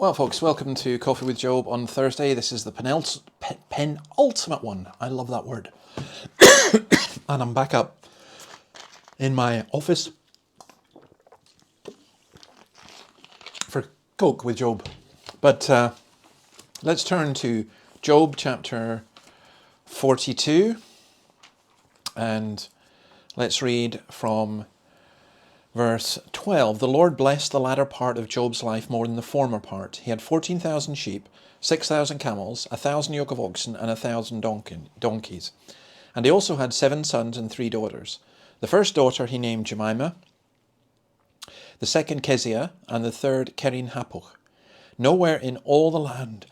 Well, folks, welcome to Coffee with Job on Thursday. This is the penultimate one. I love that word. And I'm back up in my office for Coke with Job. But let's turn to Job chapter 42 and let's read from verse 12. The Lord blessed the latter part of Job's life more than the former part. He had 14,000 sheep, 6,000 camels, 1,000 yoke of oxen, and 1,000 donkeys. And he also had 7 sons and 3 daughters. The first daughter he named Jemimah, the second Keziah, and the third Kerin-Happuch. Nowhere in all the land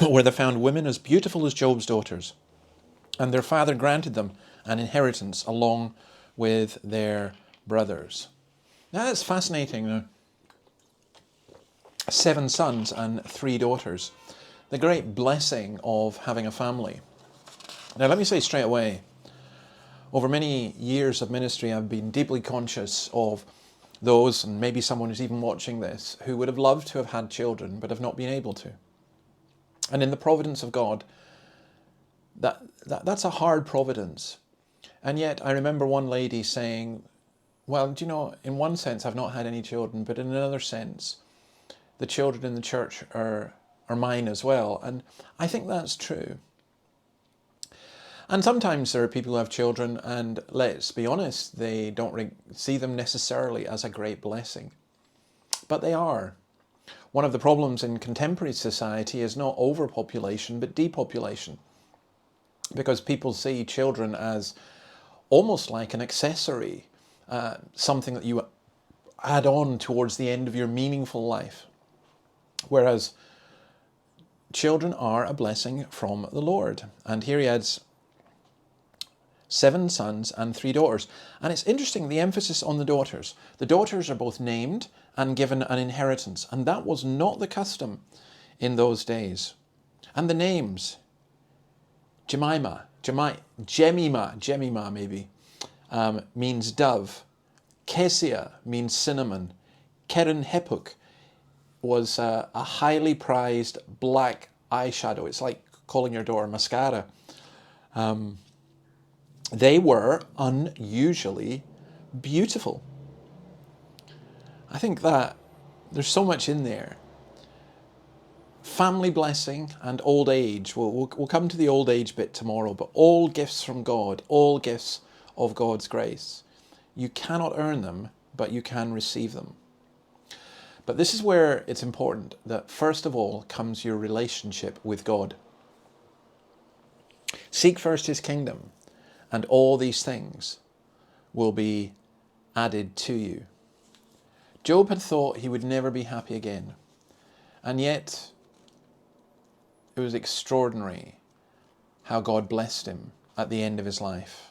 were there found women as beautiful as Job's daughters, and their father granted them an inheritance along with their brothers. Now that's fascinating. 7 sons and 3 daughters. The great blessing of having a family. Now let me say straight away, over many years of ministry I've been deeply conscious of those, and maybe someone who's even watching this, who would have loved to have had children but have not been able to. And in the providence of God, that's a hard providence. And yet I remember one lady saying, well, do you know, in one sense I've not had any children, but in another sense the children in the church are mine as well. And I think that's true. And sometimes there are people who have children and, let's be honest, they don't see them necessarily as a great blessing. But they are. One of the problems in contemporary society is not overpopulation but depopulation. Because people see children as almost like an accessory, something that you add on towards the end of your meaningful life. Whereas children are a blessing from the Lord. And here he adds 7 sons and 3 daughters. And it's interesting, the emphasis on the daughters. The daughters are both named and given an inheritance. And that was not the custom in those days. And the names, Jemimah maybe, means dove. Keziah means cinnamon. Kerin-Happuch was a highly prized black eyeshadow. It's like calling your door mascara. They were unusually beautiful. I think that there's so much in there. Family blessing and old age. We'll come to the old age bit tomorrow, but all gifts from God, all gifts of God's grace. You cannot earn them, but you can receive them. But this is where it's important that first of all comes your relationship with God. Seek first his kingdom, and all these things will be added to you. Job had thought he would never be happy again, and yet it was extraordinary how God blessed him at the end of his life.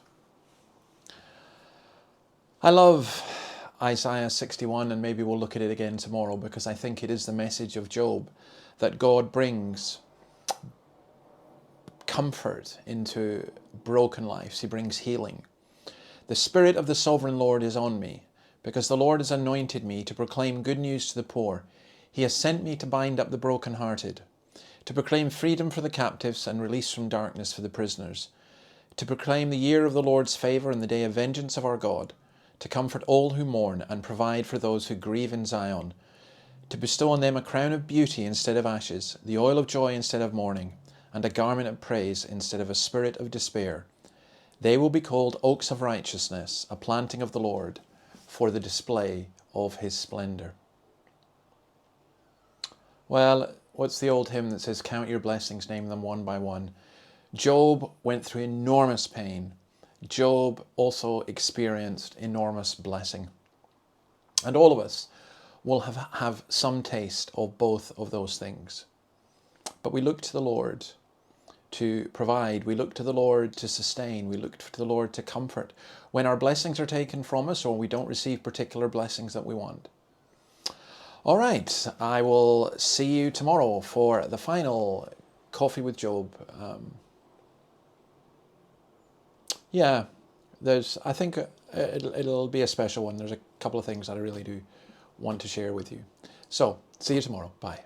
I love Isaiah 61, and maybe we'll look at it again tomorrow, because I think it is the message of Job that God brings comfort into broken lives. He brings healing. The Spirit of the Sovereign Lord is on me, because the Lord has anointed me to proclaim good news to the poor. He has sent me to bind up the brokenhearted, to proclaim freedom for the captives and release from darkness for the prisoners, to proclaim the year of the Lord's favour and the day of vengeance of our God, to comfort all who mourn and provide for those who grieve in Zion, to bestow on them a crown of beauty instead of ashes, the oil of joy instead of mourning, and a garment of praise instead of a spirit of despair. They will be called oaks of righteousness, a planting of the Lord, for the display of his splendour. Well, what's the old hymn that says, count your blessings, name them one by one? Job went through enormous pain. Job also experienced enormous blessing. And all of us will have some taste of both of those things. But we look to the Lord to provide. We look to the Lord to sustain. We look to the Lord to comfort when our blessings are taken from us or we don't receive particular blessings that we want. All right, I will see you tomorrow for the final Coffee with Job. I think it'll be a special one. There's a couple of things that I really do want to share with you. So, see you tomorrow. Bye.